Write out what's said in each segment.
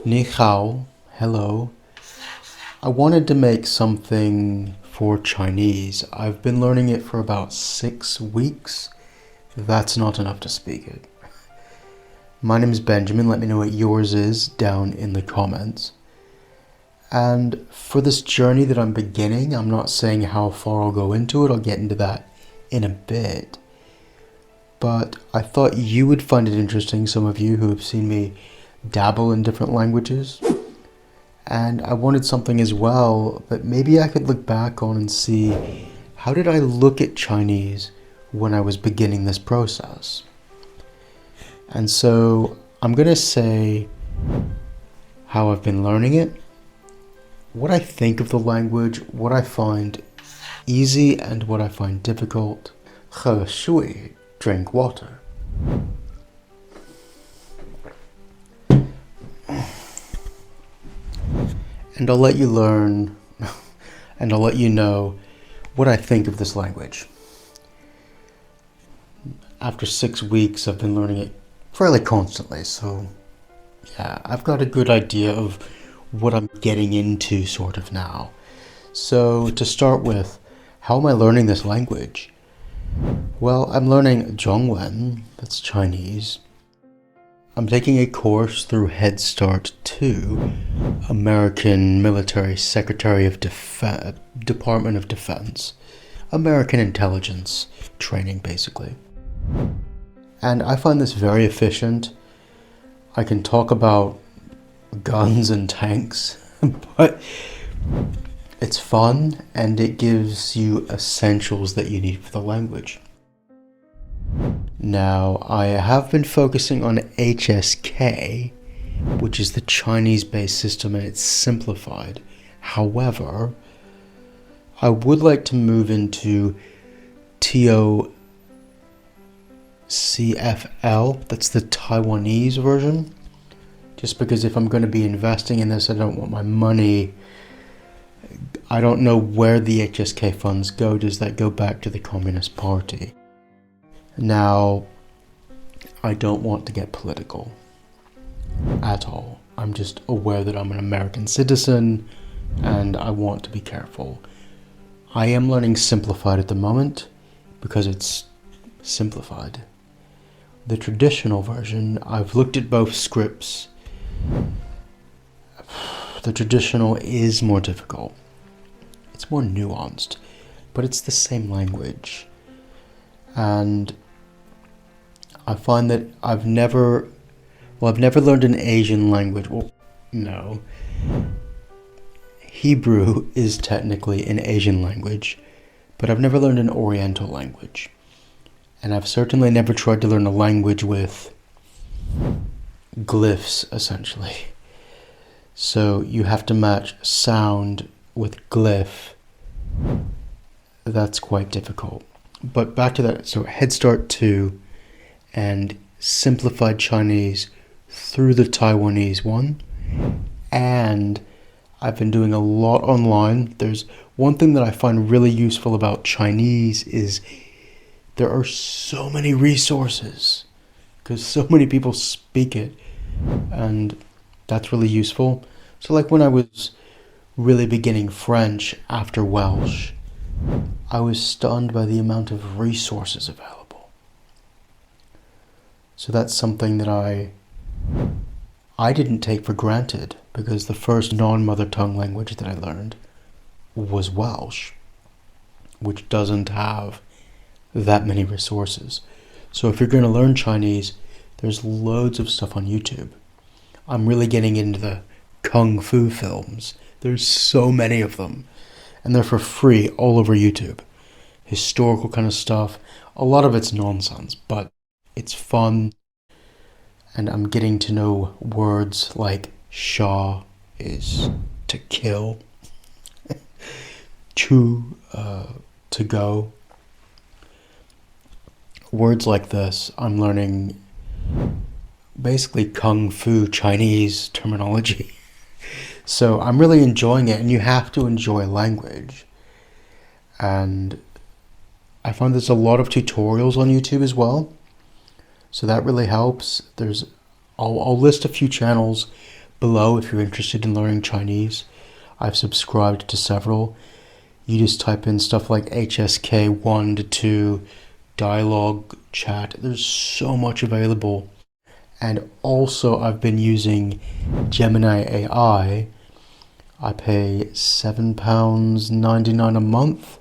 Ni hao, hello. I wanted to make something for Chinese. I've been learning it for about 6 weeks. That's not enough to speak it. My name is Benjamin. Let me know what yours is down in the comments. And for this journey that I'm beginning, I'm not saying how far I'll go into it. I'll get into that in a bit. But I thought you would find it interesting, some of you who have seen me dabble in different languages. And I wanted something as well that maybe I could look back on and see, how did I look at Chinese when I was beginning this process? And so I'm going to say how I've been learning it, what I think of the language, what I find easy and what I find difficult. 喝水, drink water. And I'll let you learn, and I'll let you know what I think of this language. After 6 weeks, I've been learning it fairly constantly, so yeah, I've got a good idea of what I'm getting into sort of now. So to start with, how am I learning this language? Well, I'm learning Zhongwen, that's Chinese. I'm taking a course through Head Start 2, American Military Secretary of Department of Defense, American intelligence training basically. And I find this very efficient. I can talk about guns and tanks, but it's fun and it gives you essentials that you need for the language. Now, I have been focusing on HSK, which is the Chinese-based system, and it's simplified. However, I would like to move into TOCFL, that's the Taiwanese version, just because if I'm going to be investing in this, I don't want my money, I don't know where the HSK funds go. Does that go back to the Communist Party? Now, I don't want to get political at all. I'm just aware that I'm an American citizen and I want to be careful. I am learning simplified at the moment because it's simplified. The traditional version, I've looked at both scripts. The traditional is more difficult. It's more nuanced, but it's the same language. And I find that I've never learned an Asian language. Well, no. Hebrew is technically an Asian language, but I've never learned an Oriental language. And I've certainly never tried to learn a language with glyphs, essentially. So you have to match sound with glyph. That's quite difficult. But back to that, so Head Start 2 and simplified Chinese through the Taiwanese one. And I've been doing a lot online. There's one thing that I find really useful about Chinese is there are so many resources because so many people speak it, and that's really useful. So like when I was really beginning French after Welsh, I was stunned by the amount of resources available. So that's something that I didn't take for granted, because the first non-mother tongue language that I learned was Welsh, which doesn't have that many resources. So if you're going to learn Chinese, there's loads of stuff on YouTube. I'm really getting into the Kung Fu films. There's so many of them, and they're for free all over YouTube. Historical kind of stuff. A lot of it's nonsense, but it's fun, and I'm getting to know words like sha is to kill, chu, to go. Words like this, I'm learning basically Kung Fu Chinese terminology. So I'm really enjoying it, and you have to enjoy language. And I find there's a lot of tutorials on YouTube as well. So that really helps. I'll list a few channels below if you're interested in learning Chinese. I've subscribed to several. You just type in stuff like HSK 1 to 2, dialogue, chat. There's so much available. And also I've been using Gemini AI. I pay £7.99 a month.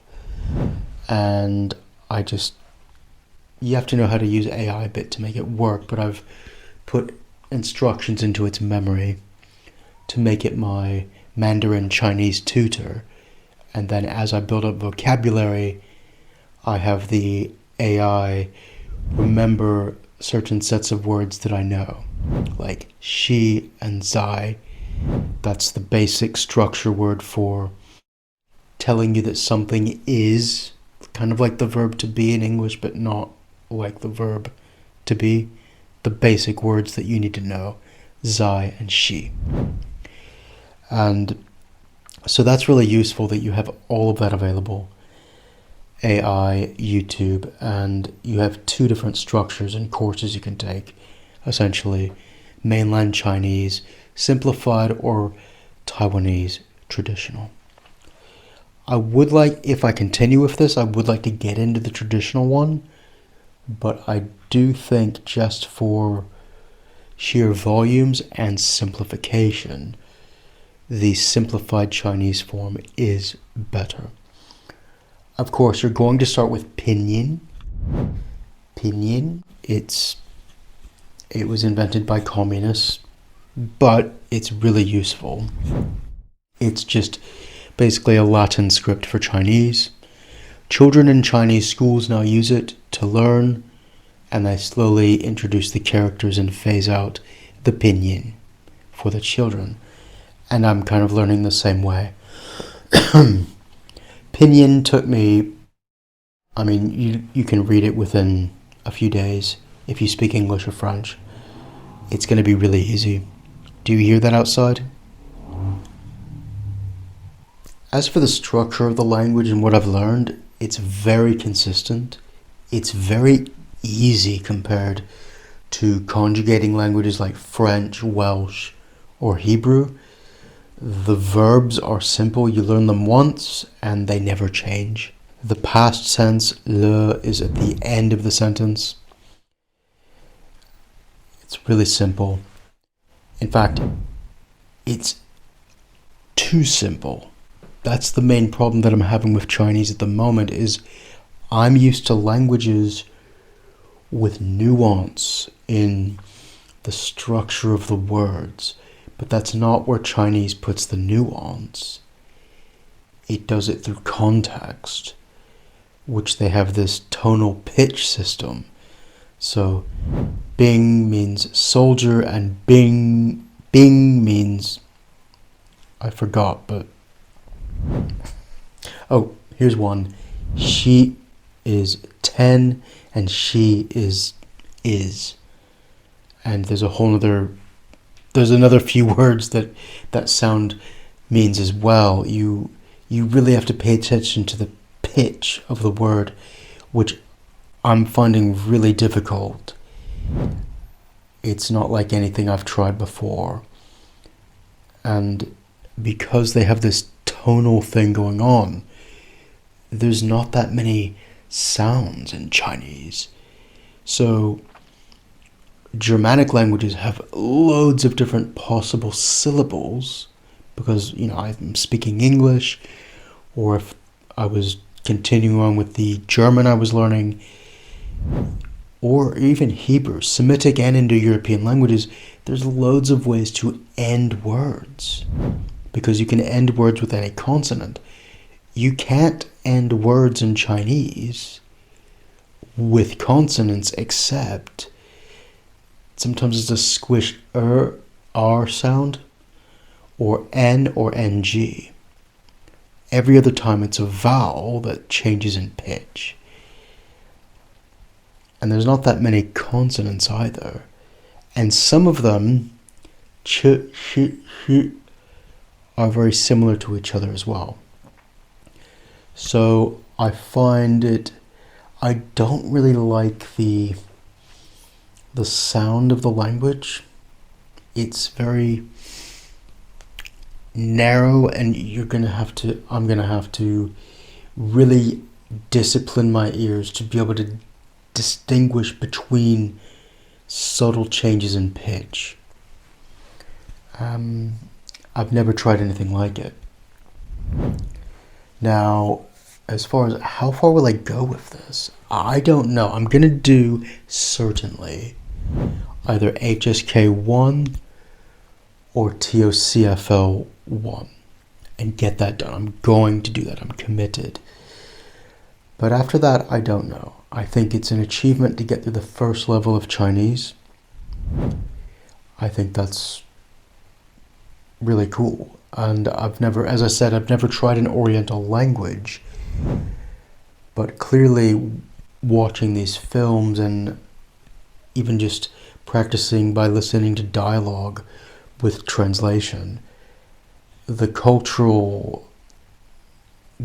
And you have to know how to use AI a bit to make it work, but I've put instructions into its memory to make it my Mandarin Chinese tutor. And then as I build up vocabulary, I have the AI remember certain sets of words that I know, like she and zai. That's the basic structure word for telling you that something is, kind of like the verb to be in English, but not like the verb to be. The basic words that you need to know, zai and she. And so that's really useful that you have all of that available. AI, YouTube, and you have 2 different structures and courses you can take, essentially mainland Chinese, simplified, or Taiwanese traditional. I would like, if I continue with this, I would like to get into the traditional one, but I do think just for sheer volumes and simplification, the simplified Chinese form is better. Of course, you're going to start with pinyin. Pinyin, it was invented by communists, but it's really useful. It's just basically a Latin script for Chinese. Children in Chinese schools now use it to learn, and they slowly introduce the characters and phase out the pinyin for the children. And I'm kind of learning the same way. Pinyin took me, you can read it within a few days if you speak English or French. It's going to be really easy. Do you hear that outside? As for the structure of the language and what I've learned, it's very consistent. It's very easy compared to conjugating languages like French, Welsh, or Hebrew. The verbs are simple. You learn them once and they never change. The past tense, le, is at the end of the sentence. It's really simple. In fact, it's too simple. That's the main problem that I'm having with Chinese at the moment, is I'm used to languages with nuance in the structure of the words. But that's not where Chinese puts the nuance. It does it through context, which they have this tonal pitch system. So Bing means soldier, and Bing means, I forgot, but oh, here's one. She is 10 and she is. And there's another few words that sound means as well. You really have to pay attention to the pitch of the word, which I'm finding really difficult. It's not like anything I've tried before. And because they have this tonal thing going on, there's not that many sounds in Chinese. So Germanic languages have loads of different possible syllables because, I'm speaking English, or if I was continuing on with the German I was learning, or even Hebrew, Semitic and Indo-European languages, there's loads of ways to end words because you can end words with any consonant. You can't end words in Chinese with consonants except sometimes it's a squished R sound, or N or NG. Every other time it's a vowel that changes in pitch. And there's not that many consonants either. And some of them, ch, are very similar to each other as well. So I don't really like the sound of the language. It's very narrow, and I'm gonna have to really discipline my ears to be able to distinguish between subtle changes in pitch. I've never tried anything like it. Now, as far as how far will I go with this, I don't know. I'm gonna do certainly either HSK1 or TOCFL1 and get that done. I'm going to do that. I'm committed. But after that, I don't know. I think it's an achievement to get through the first level of Chinese. I think that's really cool. And as I said, I've never tried an Oriental language. But clearly, watching these films and even just practicing by listening to dialogue with translation, the cultural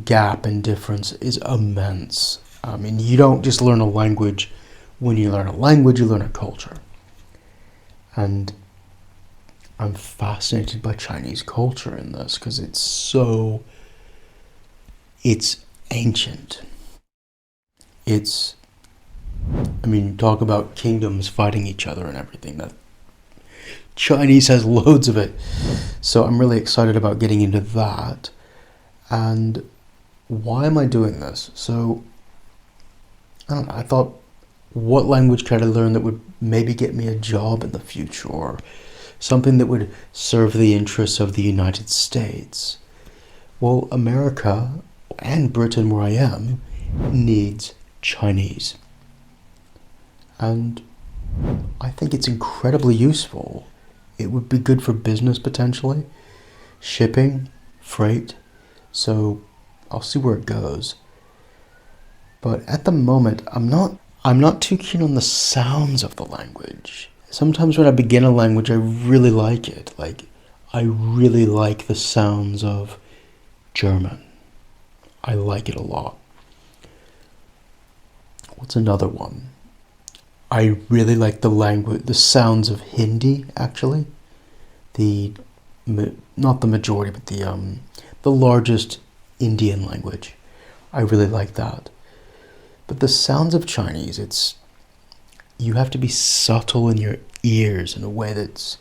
gap and difference is immense. I mean, you don't just learn a language. When you learn a language, you learn a culture. And I'm fascinated by Chinese culture in this because it's ancient. Talk about kingdoms fighting each other and everything. That Chinese has loads of it. So I'm really excited about getting into that. And why am I doing this? So, I don't know, I thought, what language could I learn that would maybe get me a job in the future, or something that would serve the interests of the United States? Well, America, and Britain where I am, needs Chinese. And I think it's incredibly useful. It would be good for business potentially, shipping, freight, so I'll see where it goes. But at the moment, I'm not too keen on the sounds of the language. Sometimes when I begin a language, I really like it. Like, I really like the sounds of German. I like it a lot. What's another one? I really like the sounds of Hindi, actually. Not the majority, but the largest Indian language. I really like that. But the sounds of Chinese, you have to be subtle in your ears in a way it's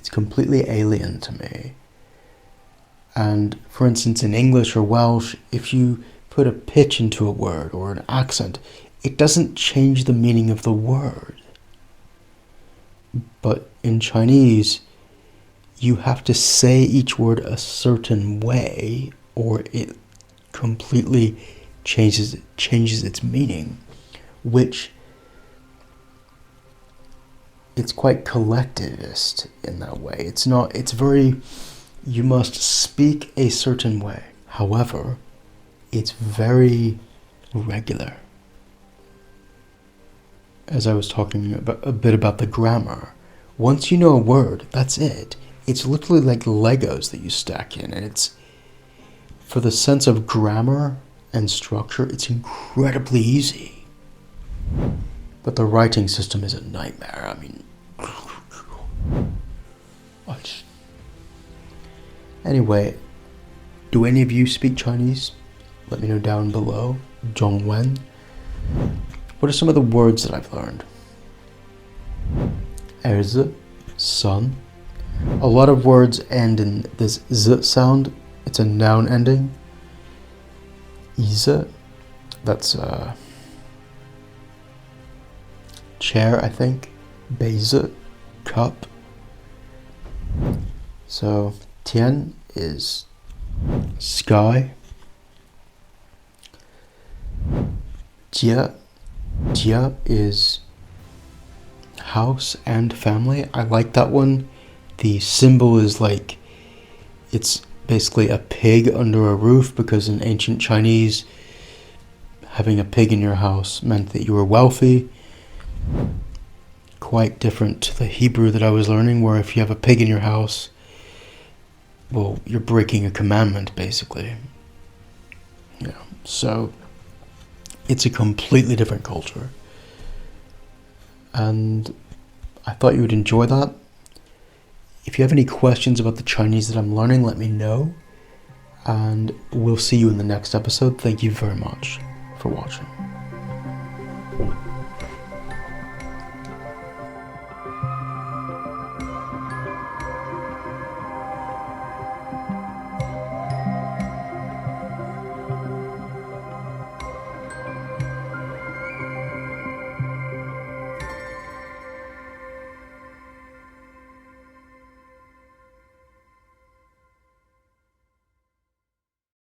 completely alien to me. And for instance, in English or Welsh, if you put a pitch into a word or an accent, it doesn't change the meaning of the word. But in Chinese, you have to say each word a certain way, or it completely changes its meaning, which it's quite collectivist in that way. You must speak a certain way. However, it's very regular. As I was talking a bit about the grammar, once you know a word, that's it. It's literally like Legos that you stack in, and it's, for the sense of grammar and structure, it's incredibly easy. But the writing system is a nightmare. Anyway, do any of you speak Chinese? Let me know down below. Zhongwen. What are some of the words that I've learned? Erze, son. A lot of words end in this z sound. It's a noun ending. Ize, that's chair, I think. Beize, cup. So Tian is sky. Jia is house and family. I like that one. The symbol is like, it's basically a pig under a roof, because in ancient Chinese, having a pig in your house meant that you were wealthy. Quite different to the Hebrew that I was learning, where if you have a pig in your house, well, you're breaking a commandment, basically. So it's a completely different culture. And I thought you would enjoy that. If you have any questions about the Chinese that I'm learning, let me know. And we'll see you in the next episode. Thank you very much for watching.